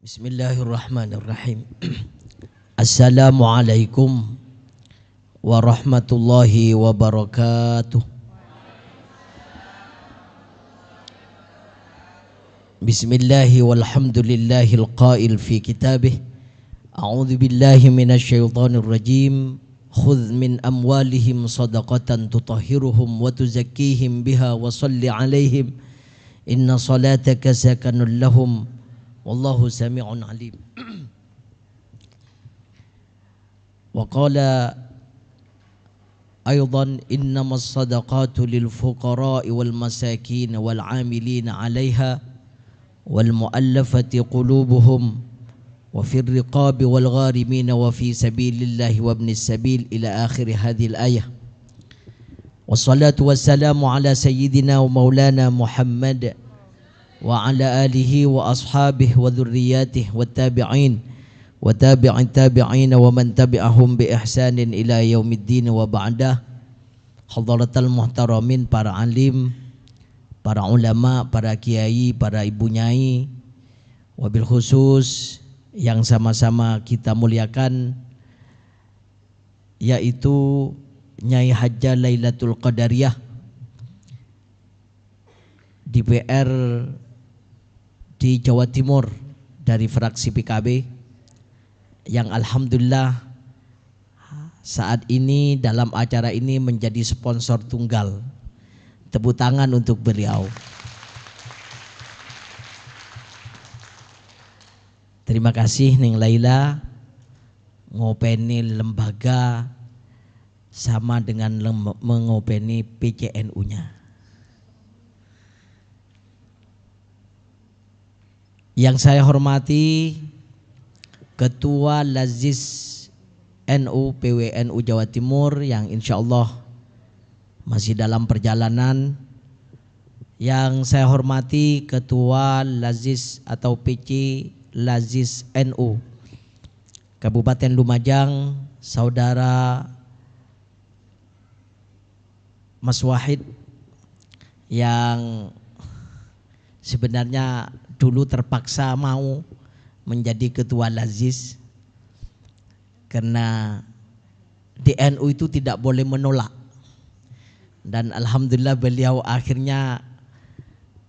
Bismillahirrahmanirrahim. Assalamualaikum warahmatullahi wabarakatuh. Bismillahi walhamdulillahil qail fi kitabih. A'udzu billahi minasyaitonir rajim. Khudh min amwalihim shadaqatan tutahhiruhum wa tuzakkihim biha wa shalli 'alaihim. Inna salataka sakanun lahum. Wallahu sami'un alim. Wa qala aydan innamas sadaqatu lil fuqara'i wal masakin wal 'amilina 'alaiha wal mu'allafati qulubuhum wa fir riqabi wal gharimina wa fi sabilillahi wa ibnis sabil ila akhir hadhil ayah. Wassalatu wassalamu ala sayyidina wa maulana Muhammad wa ala alihi wa ashabihi wa dhurriyyatihi wa tabi'in wa tabi'in tabi'in wa man tabi'ahum bi ihsanin ila yaumiddin wa ba'dah. Hadratal muhtaramin, para alim, para ulama, para kiai, para ibu nyai, wabil khusus yang sama-sama kita muliakan, yaitu Nyai Hajjah Lailatul Qadariyah DPR di Jawa Timur dari fraksi PKB, yang alhamdulillah saat ini dalam acara ini menjadi sponsor tunggal. Tepuk tangan untuk beliau. Terima kasih Ning Laila ngopeni lembaga sama dengan mengopeni PCNU-nya. Yang saya hormati Ketua Lazis NU PWNU Jawa Timur yang insya Allah masih dalam perjalanan. Yang saya hormati Ketua Lazis atau PC Lazis NU Kabupaten Lumajang, Saudara Mas Wahid, yang sebenarnya dulu terpaksa mau menjadi ketua Lazis karena di NU itu tidak boleh menolak, dan alhamdulillah beliau akhirnya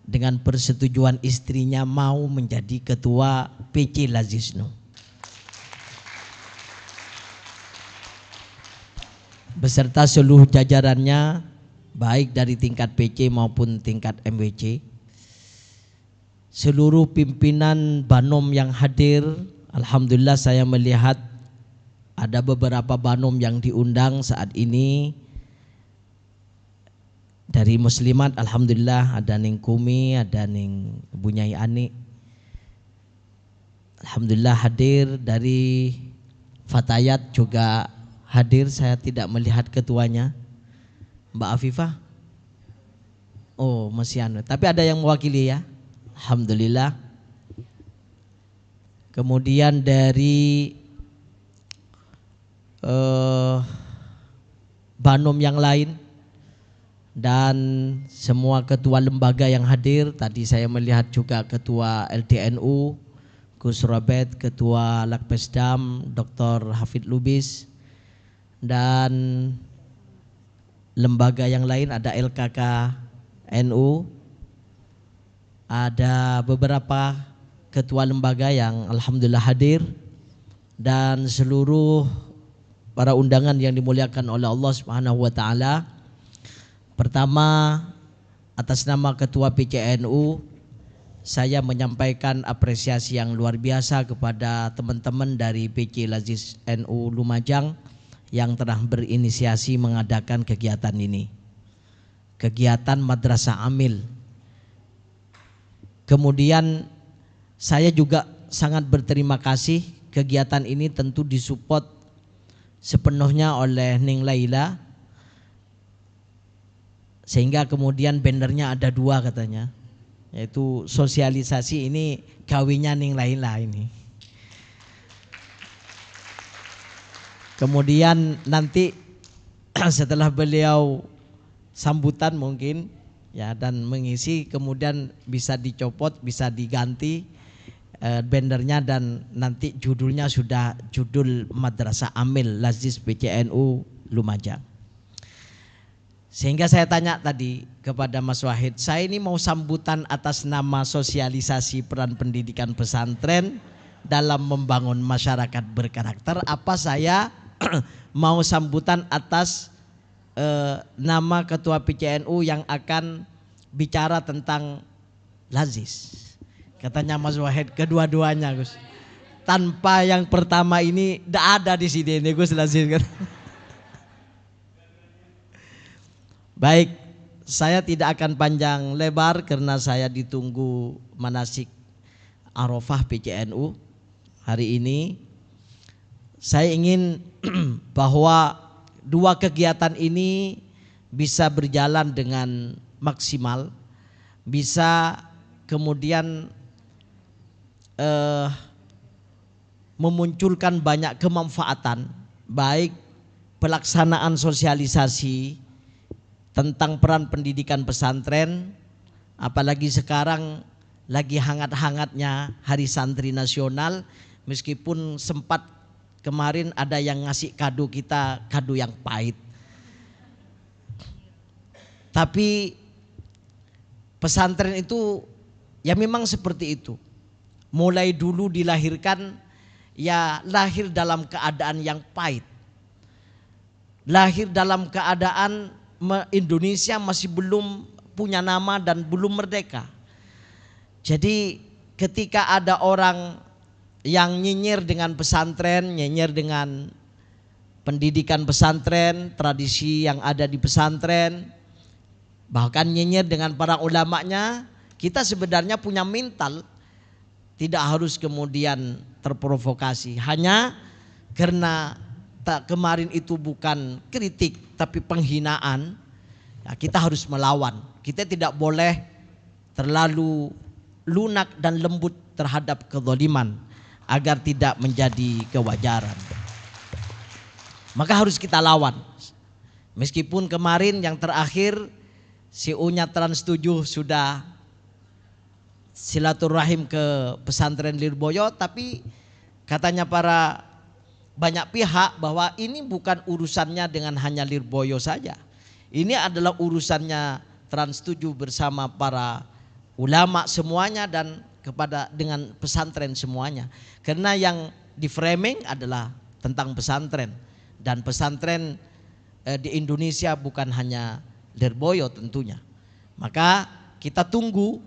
dengan persetujuan istrinya mau menjadi ketua PC Lazisnu beserta seluruh jajarannya, baik dari tingkat PC maupun tingkat MWC. Seluruh pimpinan Banom yang hadir, alhamdulillah saya melihat ada beberapa Banom yang diundang saat ini dari Muslimat. Alhamdulillah ada Ning Kumi, ada Ning Bu Nyai Ani, alhamdulillah hadir. Dari Fatayat juga hadir, saya tidak melihat ketuanya, Mbak Afifah. Oh masih anu, tapi ada yang mewakili ya, alhamdulillah. Kemudian dari Banom yang lain dan semua ketua lembaga yang hadir. Tadi saya melihat juga Ketua LDNU Gus Robert, Ketua Lakpesdam Dr. Hafid Lubis, dan lembaga yang lain ada LKK NU, ada beberapa ketua lembaga yang alhamdulillah hadir, dan seluruh para undangan yang dimuliakan oleh Allah Subhanahu wa taala. Pertama, atas nama Ketua PCNU, saya menyampaikan apresiasi yang luar biasa kepada teman-teman dari PC Lazis NU Lumajang yang telah berinisiasi mengadakan kegiatan ini, kegiatan Madrasah Amil. Kemudian saya juga sangat berterima kasih, kegiatan ini tentu disupport sepenuhnya oleh Ning Laila, sehingga kemudian bannernya ada dua katanya, yaitu sosialisasi ini gawinya Ning Laila ini. Kemudian nanti setelah beliau sambutan mungkin ya dan mengisi, kemudian bisa dicopot, bisa diganti bannernya, dan nanti judulnya sudah judul Madrasah Amil Lazis PCNU Lumajang. Sehingga saya tanya tadi kepada Mas Wahid, saya ini mau sambutan atas nama sosialisasi peran pendidikan pesantren dalam membangun masyarakat berkarakter, apa saya mau sambutan atas nama ketua PCNU yang akan bicara tentang Lazis? Katanya Mas Wahid, kedua-duanya Gus. Tanpa yang pertama ini tidak ada di sini ini Gus Lazis. Baik, saya tidak akan panjang lebar karena saya ditunggu manasik Arafah PCNU hari ini. Saya ingin bahwa dua kegiatan ini bisa berjalan dengan maksimal, bisa kemudian memunculkan banyak kemanfaatan, baik pelaksanaan sosialisasi tentang peran pendidikan pesantren, apalagi sekarang lagi hangat-hangatnya Hari Santri Nasional, meskipun sempat kemarin ada yang ngasih kado kita, kado yang pahit. Tapi pesantren itu ya memang seperti itu. Mulai dulu dilahirkan ya lahir dalam keadaan yang pahit. Lahir dalam keadaan Indonesia masih belum punya nama dan belum merdeka. Jadi ketika ada orang yang nyinyir dengan pesantren, nyinyir dengan pendidikan pesantren, tradisi yang ada di pesantren, bahkan nyinyir dengan para ulamanya, kita sebenarnya punya mental, tidak harus kemudian terprovokasi. Hanya karena kemarin itu bukan kritik tapi penghinaan, ya kita harus melawan. Kita tidak boleh terlalu lunak dan lembut terhadap kezaliman agar tidak menjadi kewajaran. Maka harus kita lawan. Meskipun kemarin yang terakhir CEO-nya Trans7 sudah silaturahim ke pesantren Lirboyo, tapi katanya para banyak pihak bahwa ini bukan urusannya dengan hanya Lirboyo saja. Ini adalah urusannya Trans7 bersama para ulama semuanya dan kepada dengan pesantren semuanya. Karena yang di framing adalah tentang pesantren, dan pesantren di Indonesia bukan hanya Lirboyo tentunya. Maka kita tunggu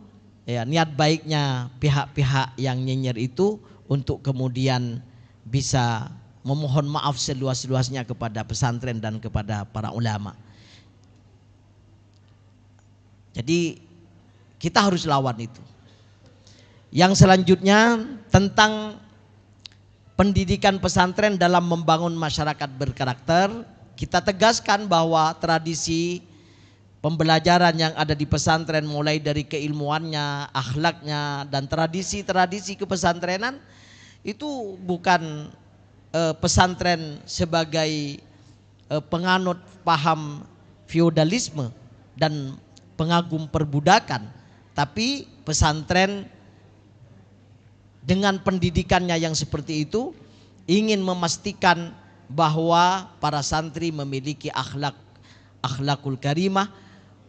ya niat baiknya pihak-pihak yang nyinyir itu untuk kemudian bisa memohon maaf seluas-luasnya kepada pesantren dan kepada para ulama. Jadi kita harus lawan itu. Yang selanjutnya tentang pendidikan pesantren dalam membangun masyarakat berkarakter, kita tegaskan bahwa tradisi pembelajaran yang ada di pesantren mulai dari keilmuannya, akhlaknya, dan tradisi-tradisi kepesantrenan itu bukan pesantren sebagai penganut paham feodalisme dan pengagum perbudakan, tapi pesantren dengan pendidikannya yang seperti itu ingin memastikan bahwa para santri memiliki akhlakul karimah,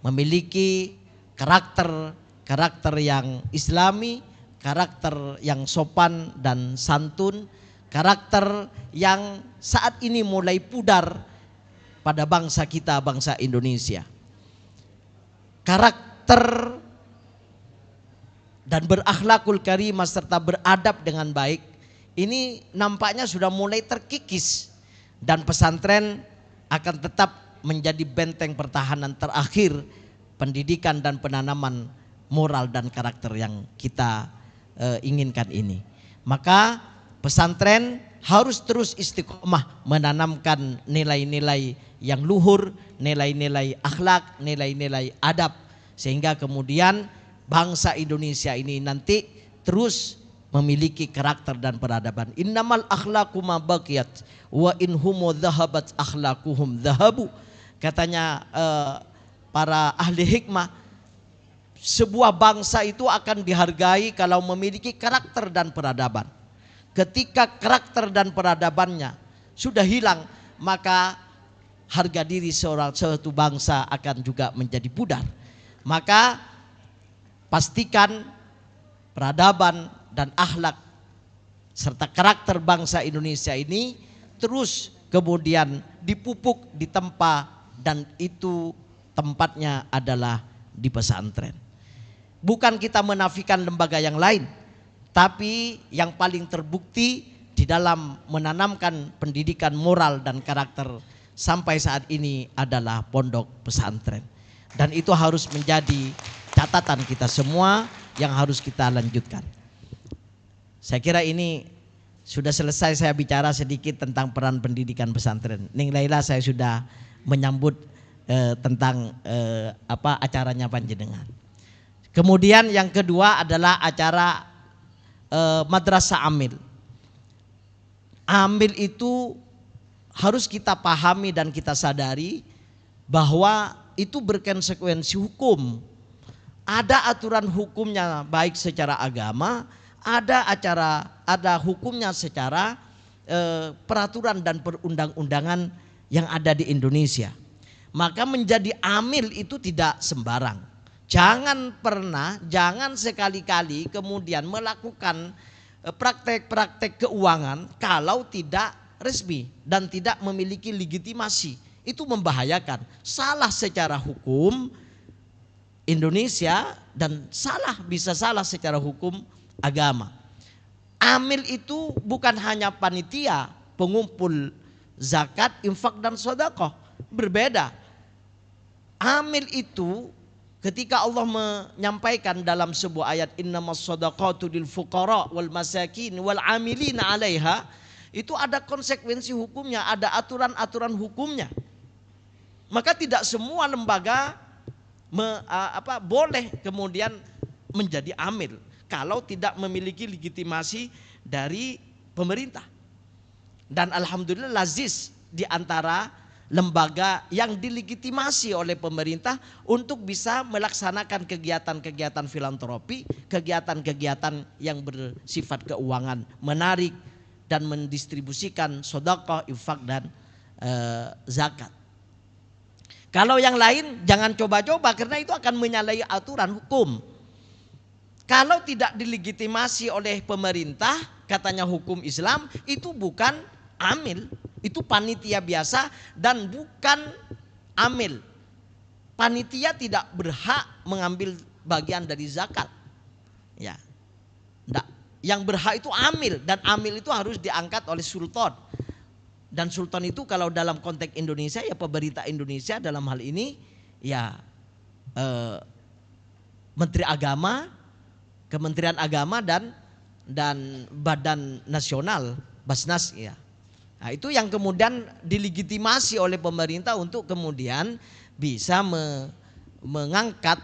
memiliki karakter yang islami, karakter yang sopan dan santun, karakter yang saat ini mulai pudar pada bangsa kita, bangsa Indonesia. Karakter dan berakhlakul karimah serta beradab dengan baik ini nampaknya sudah mulai terkikis, dan pesantren akan tetap menjadi benteng pertahanan terakhir pendidikan dan penanaman moral dan karakter yang kita inginkan ini. Maka pesantren harus terus istiqomah menanamkan nilai-nilai yang luhur, nilai-nilai akhlak, nilai-nilai adab, sehingga kemudian bangsa Indonesia ini nanti terus memiliki karakter dan peradaban. Innamal akhlaqu ma baqiyat wa in humu dhahabat akhlaquhum dhahabu. Katanya para ahli hikmah, sebuah bangsa itu akan dihargai kalau memiliki karakter dan peradaban. Ketika karakter dan peradabannya sudah hilang, maka harga diri suatu bangsa akan juga menjadi pudar. Maka pastikan peradaban dan akhlak serta karakter bangsa Indonesia ini terus kemudian dipupuk, ditempa, dan itu tempatnya adalah di pesantren. Bukan kita menafikan lembaga yang lain, tapi yang paling terbukti di dalam menanamkan pendidikan moral dan karakter sampai saat ini adalah pondok pesantren. Dan itu harus menjadi catatan kita semua yang harus kita lanjutkan. Saya kira ini sudah selesai saya bicara sedikit tentang peran pendidikan pesantren. Ning Laila saya sudah menyambut tentang acaranya panjenengan. Kemudian yang kedua adalah acara madrasah amil. Amil itu harus kita pahami dan kita sadari bahwa itu berkonsekuensi hukum. Ada aturan hukumnya baik secara agama, ada hukumnya secara peraturan dan perundang-undangan yang ada di Indonesia. Maka menjadi amil itu tidak sembarang. Jangan sekali-kali kemudian melakukan praktek-praktek keuangan kalau tidak resmi dan tidak memiliki legitimasi. Itu membahayakan, salah secara hukum Indonesia dan bisa salah secara hukum agama. Amil itu bukan hanya panitia pengumpul zakat, infak dan sedekah, berbeda. Amil itu ketika Allah menyampaikan dalam sebuah ayat innamas shadaqatu lil fuqara wal masakin wal amilina 'alaiha, itu ada konsekuensi hukumnya, ada aturan-aturan hukumnya. Maka tidak semua lembaga boleh kemudian menjadi amil kalau tidak memiliki legitimasi dari pemerintah. Dan alhamdulillah Lazis di antara lembaga yang dilegitimasi oleh pemerintah untuk bisa melaksanakan kegiatan-kegiatan filantropi, kegiatan-kegiatan yang bersifat keuangan, menarik dan mendistribusikan sedekah, infak dan zakat. Kalau yang lain jangan coba-coba karena itu akan menyalahi aturan hukum. Kalau tidak dilegitimasi oleh pemerintah, katanya hukum Islam, itu bukan amil, itu panitia biasa dan bukan amil. Panitia tidak berhak mengambil bagian dari zakat. Ya. Enggak. Yang berhak itu amil, dan amil itu harus diangkat oleh sultan. Dan sultan itu kalau dalam konteks Indonesia ya pemerintah Indonesia, dalam hal ini ya Menteri Agama, Kementerian Agama dan Badan Nasional Basnas ya. Nah, itu yang kemudian dilegitimasi oleh pemerintah untuk kemudian bisa mengangkat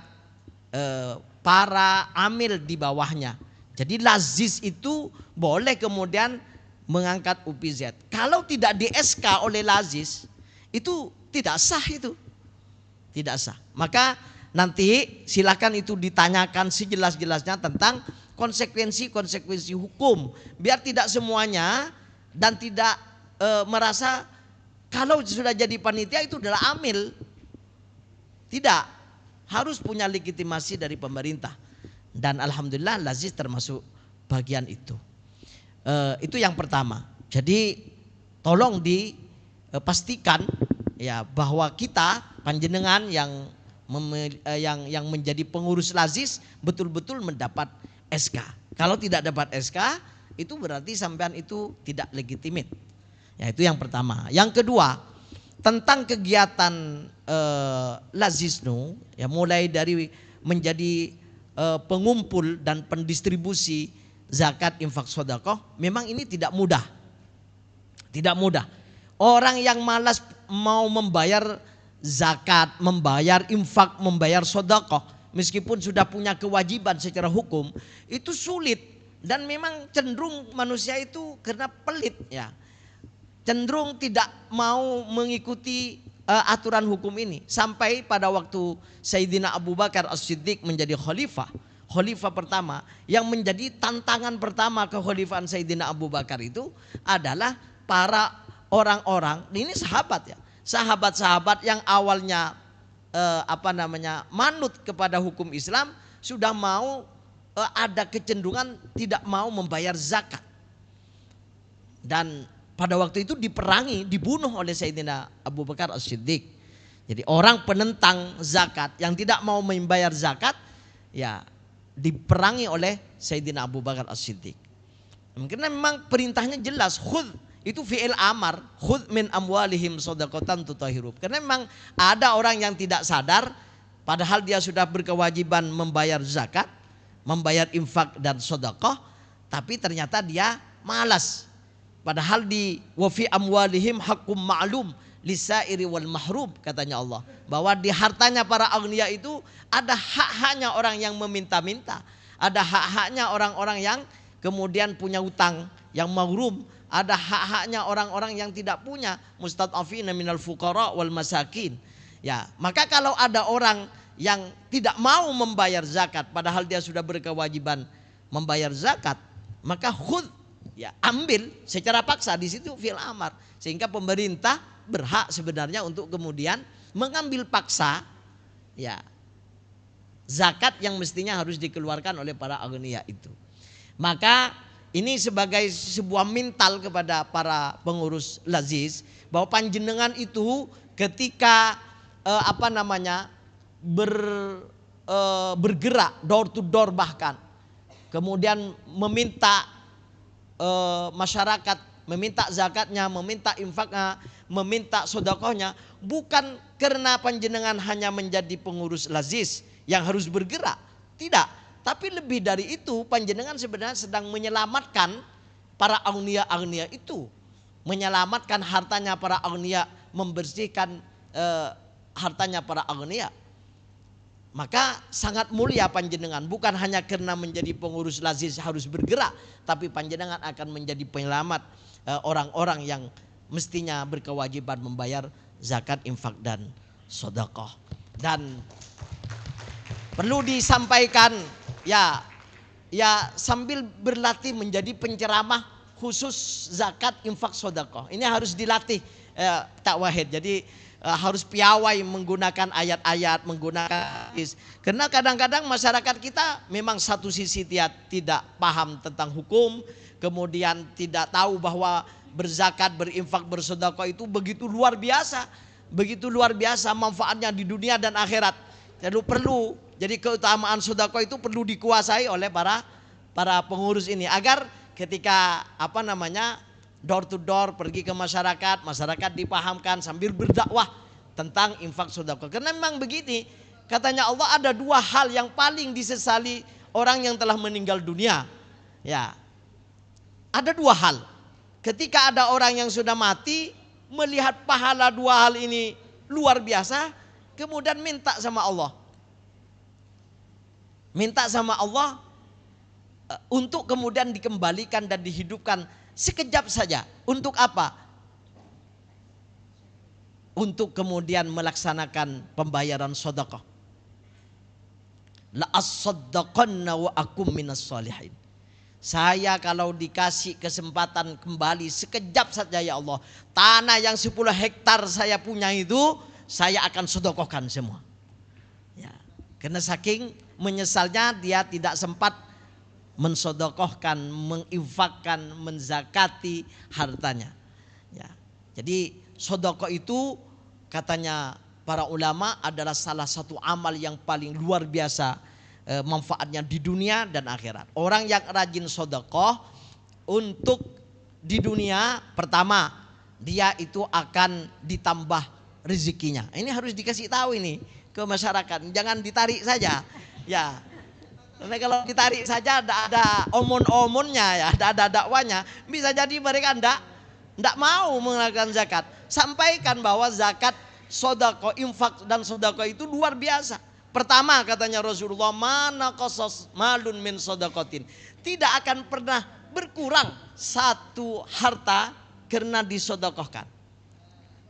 para amil di bawahnya. Jadi Lazis itu boleh kemudian mengangkat UPZ. Kalau tidak di SK oleh Lazis, itu tidak sah itu. Tidak sah. Maka nanti silakan itu ditanyakan sejelas-jelasnya tentang konsekuensi hukum. Biar tidak semuanya dan tidak merasa kalau sudah jadi panitia itu adalah amil. Tidak. Harus punya legitimasi dari pemerintah. Dan alhamdulillah Lazis termasuk bagian itu. Itu yang pertama. Jadi tolong dipastikan ya bahwa kita panjenengan yang menjadi pengurus Lazis betul-betul mendapat SK. Kalau tidak dapat SK itu berarti sampean itu tidak legitimit. Ya, itu yang pertama. Yang kedua, tentang kegiatan Lazisnu ya mulai dari menjadi pengumpul dan pendistribusi zakat, infak, sedekah, memang ini tidak mudah. Tidak mudah. Orang yang malas mau membayar zakat, membayar infak, membayar sedekah, meskipun sudah punya kewajiban secara hukum, itu sulit. Dan memang cenderung manusia itu karena pelit ya. Cenderung tidak mau mengikuti aturan hukum ini sampai pada waktu Sayyidina Abu Bakar As-Siddiq menjadi khalifah pertama. Yang menjadi tantangan pertama kekhalifahan Sayyidina Abu Bakar itu adalah para orang-orang, ini sahabat ya, sahabat-sahabat yang awalnya manut kepada hukum Islam, sudah mau ada kecenderungan tidak mau membayar zakat. Dan pada waktu itu diperangi, dibunuh oleh Sayyidina Abu Bakar As-Siddiq. Jadi orang penentang zakat yang tidak mau membayar zakat, ya diperangi oleh Sayyidina Abu Bakar As-Siddiq. Karena memang perintahnya jelas, khudh, itu fi'il amar, khudh min amwalihim shadaqatan tutahhirum. Karena memang ada orang yang tidak sadar, padahal dia sudah berkewajiban membayar zakat, membayar infak dan sedekah, tapi ternyata dia malas. Padahal di wa fi amwalihim haqqum ma'lum lisairi wal mahrum, katanya Allah, bahwa di hartanya para agniya itu ada hak-haknya orang yang meminta-minta, ada hak-haknya orang-orang yang kemudian punya utang, yang mahrum, ada hak-haknya orang-orang yang tidak punya, mustad'afina minal fuqara wal masakin. Ya, maka kalau ada orang yang tidak mau membayar zakat padahal dia sudah berkewajiban membayar zakat, maka khudh, ya ambil secara paksa, di situ fi'il amar, sehingga pemerintah berhak sebenarnya untuk kemudian mengambil paksa ya zakat yang mestinya harus dikeluarkan oleh para agniya itu. Maka ini sebagai sebuah mental kepada para pengurus lazis, bahwa panjenengan itu ketika bergerak door to door, bahkan kemudian meminta masyarakat, meminta zakatnya, meminta infaknya, meminta sedekahnya, bukan karena panjenengan hanya menjadi pengurus lazis yang harus bergerak, tidak, tapi lebih dari itu panjenengan sebenarnya sedang menyelamatkan para agniya itu, menyelamatkan hartanya para agniya, membersihkan hartanya para agniya. Maka sangat mulia panjenengan, bukan hanya karena menjadi pengurus lazis harus bergerak, tapi panjenengan akan menjadi penyelamat orang-orang yang mestinya berkewajiban membayar zakat, infak dan sedekah. Dan perlu disampaikan ya sambil berlatih menjadi penceramah khusus zakat, infak, sedekah. Ini harus dilatih tak wahid. Jadi harus piawai menggunakan ayat-ayat, menggunakan hadis. Karena kadang-kadang masyarakat kita memang satu sisi dia tidak paham tentang hukum, kemudian tidak tahu bahwa berzakat, berinfak, bersedekah itu begitu luar biasa manfaatnya di dunia dan akhirat. Jadi keutamaan sedekah itu perlu dikuasai oleh para pengurus ini, agar ketika door to door pergi ke masyarakat dipahamkan sambil berdakwah tentang infak sedekah. Karena memang begini, katanya Allah ada dua hal yang paling disesali orang yang telah meninggal dunia. Ya, ada dua hal. Ketika ada orang yang sudah mati, melihat pahala dua hal ini luar biasa, kemudian minta sama Allah untuk kemudian dikembalikan dan dihidupkan sekejap saja. Untuk apa? Untuk kemudian melaksanakan pembayaran sedekah. La as-saddaqanna wa akum minas shalihin. Saya kalau dikasih kesempatan kembali sekejap saja ya Allah, tanah yang 10 hektar saya punya itu saya akan sedekahkan semua. Ya, karena saking menyesalnya dia tidak sempat mensedekahkan, menginfakkan, menzakati hartanya. Ya. Jadi sedekah itu katanya para ulama adalah salah satu amal yang paling luar biasa manfaatnya di dunia dan akhirat. Orang yang rajin sedekah untuk di dunia, pertama dia itu akan ditambah rezekinya. Ini harus dikasih tahu ini ke masyarakat, jangan ditarik saja. Ya. Karena kalau ditarik saja ada omon-omonnya, ya, ada dakwanya, bisa jadi mereka enggak mau mengeluarkan zakat. Sampaikan bahwa zakat, sedekah, infak dan sedekah itu luar biasa. Pertama katanya Rasulullah, mana qasas malun min sedekatin, tidak akan pernah berkurang satu harta karena disedekahkan.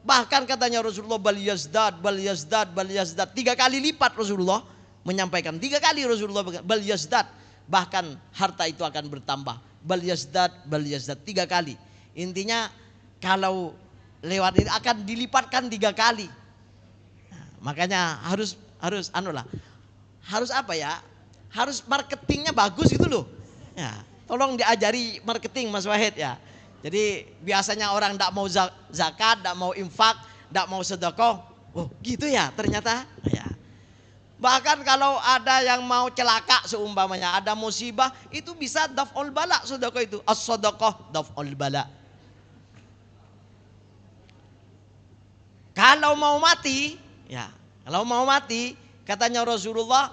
Bahkan katanya Rasulullah bal yazdad, bal yazdad, bal yazdad. 3 kali lipat Rasulullah menyampaikan. 3 kali Rasulullah bal yazdad. Bahkan harta itu akan bertambah. Bal yazdad, bal yazdad. 3 kali. Intinya kalau lewat itu akan dilipatkan 3 kali. Nah, makanya harus harus apa ya? Harus marketingnya bagus gitu loh. Ya, tolong diajari marketing Mas Wahid ya. Jadi biasanya orang tidak mau zakat, tidak mau infak, tidak mau sedekah. Oh gitu ya ternyata. Ya. Bahkan kalau ada yang mau celaka seumpamanya, ada musibah, itu bisa daf'ul bala sedekah itu. As-sadaqah daf'ul bala. Kalau mau mati, ya, kalau mau mati, katanya Rasulullah,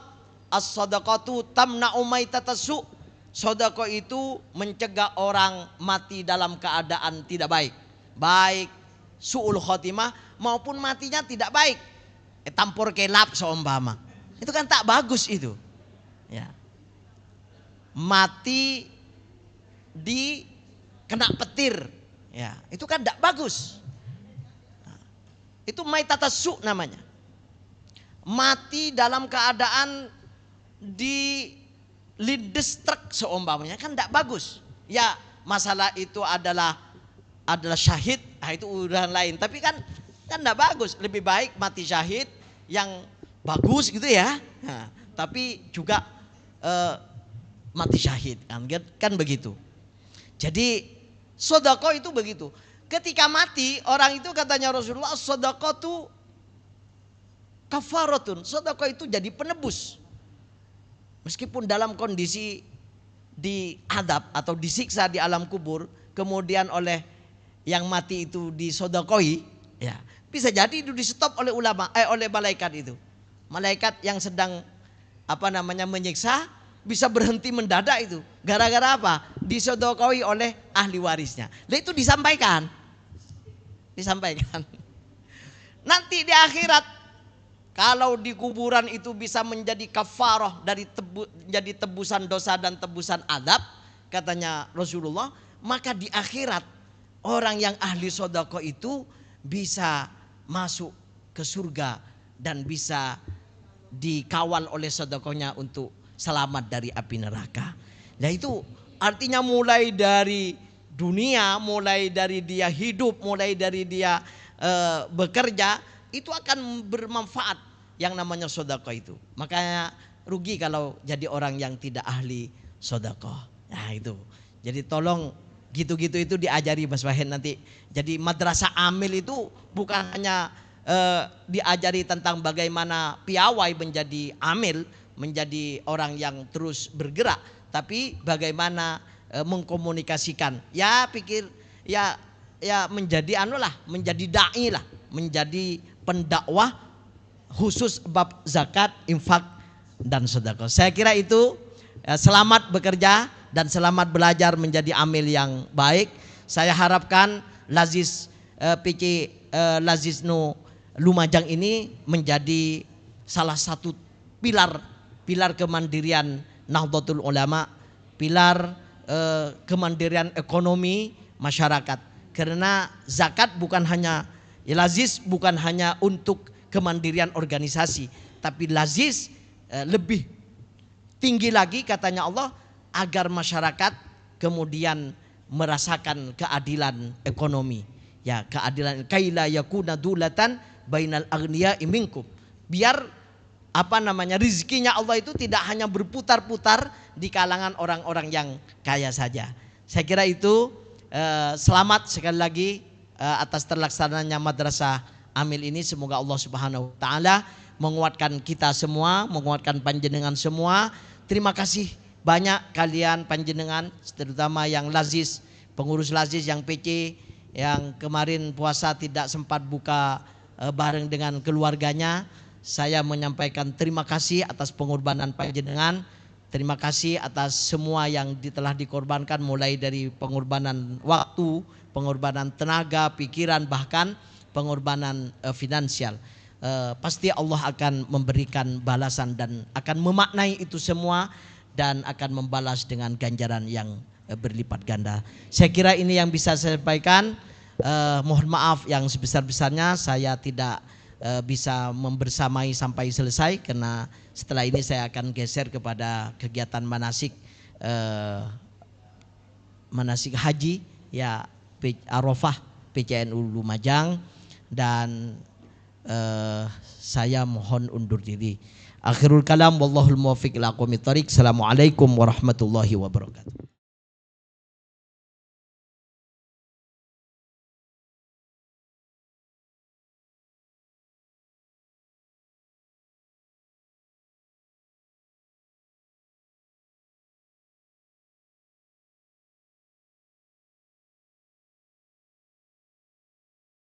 as-sadaqatu tamna'u maitatasu. Sedekah itu mencegah orang mati dalam keadaan tidak baik. Baik su'ul khotimah maupun matinya tidak baik. Tampur kelap seumpama. Itu kan tak bagus itu. Ya. Mati di kena petir. Ya, itu kan tidak bagus. Itu maitatasu namanya. Mati dalam keadaan di lindes truk seumpamanya kan tidak bagus. Ya masalah itu adalah syahid, itu urusan lain. Tapi kan tidak bagus. Lebih baik mati syahid yang bagus gitu ya. Nah, tapi juga mati syahid kan begitu. Jadi sedekah itu begitu. Ketika mati orang itu katanya Rasulullah, sedekah itu kafaratun. Sedekah itu jadi penebus. Meskipun dalam kondisi diadab atau disiksa di alam kubur, kemudian oleh yang mati itu disodokoi, ya bisa jadi itu di stop oleh oleh malaikat itu. Malaikat yang sedang menyiksa bisa berhenti mendadak itu. Gara-gara apa? Disodokoi oleh ahli warisnya. Lah itu disampaikan. Nanti di akhirat, kalau di kuburan itu bisa menjadi kafarah jadi tebusan dosa dan tebusan adab, katanya Rasulullah, maka di akhirat orang yang ahli sedekah itu bisa masuk ke surga dan bisa dikawal oleh sedekahnya untuk selamat dari api neraka. Nah itu artinya mulai dari dunia, mulai dari dia hidup, mulai dari dia bekerja, itu akan bermanfaat yang namanya sedekah itu. Makanya rugi kalau jadi orang yang tidak ahli sedekah. Nah itu. Jadi tolong gitu-gitu itu diajari Mas Wahid nanti. Jadi madrasah amil itu bukan hanya diajari tentang bagaimana piawai menjadi amil, menjadi orang yang terus bergerak, tapi bagaimana mengkomunikasikan. Ya menjadi menjadi dai lah, menjadi pendakwah khusus bab zakat, infak dan sedekah. Saya kira itu. Selamat bekerja dan selamat belajar menjadi amil yang baik. Saya harapkan Lazis PC Lazisnu Lumajang ini menjadi salah satu pilar kemandirian Nahdlatul Ulama, pilar kemandirian ekonomi masyarakat. Karena zakat bukan hanya Lazis bukan hanya untuk kemandirian organisasi, tapi Lazis lebih tinggi lagi katanya Allah agar masyarakat kemudian merasakan keadilan ekonomi. Ya, keadilan kaila yakuna dulatan bainal aghniya'i minkum. Biar rezekinya Allah itu tidak hanya berputar-putar di kalangan orang-orang yang kaya saja. Saya kira itu. Selamat sekali lagi atas terlaksananya madrasah amil ini. Semoga Allah Subhanahu wa taala menguatkan kita semua, menguatkan panjenengan semua. Terima kasih banyak kalian panjenengan, terutama yang Lazis, pengurus Lazis yang PC yang kemarin puasa tidak sempat buka bareng dengan keluarganya. Saya menyampaikan terima kasih atas pengorbanan panjenengan. Terima kasih atas semua yang telah dikorbankan, mulai dari pengorbanan waktu, pengorbanan tenaga, pikiran, bahkan pengorbanan finansial. Pasti Allah akan memberikan balasan dan akan memaknai itu semua dan akan membalas dengan ganjaran yang berlipat ganda. Saya kira ini yang bisa saya sampaikan. mohon maaf yang sebesar-besarnya saya tidak bisa membersamai sampai selesai, karena setelah ini saya akan geser kepada kegiatan manasik haji ya, Arafah PCNU Lumajang, dan saya mohon undur diri. Akhirul kalam, wallahul muwaffiq ila aqwamit thoriq. Assalamualaikum warahmatullahi wabarakatuh.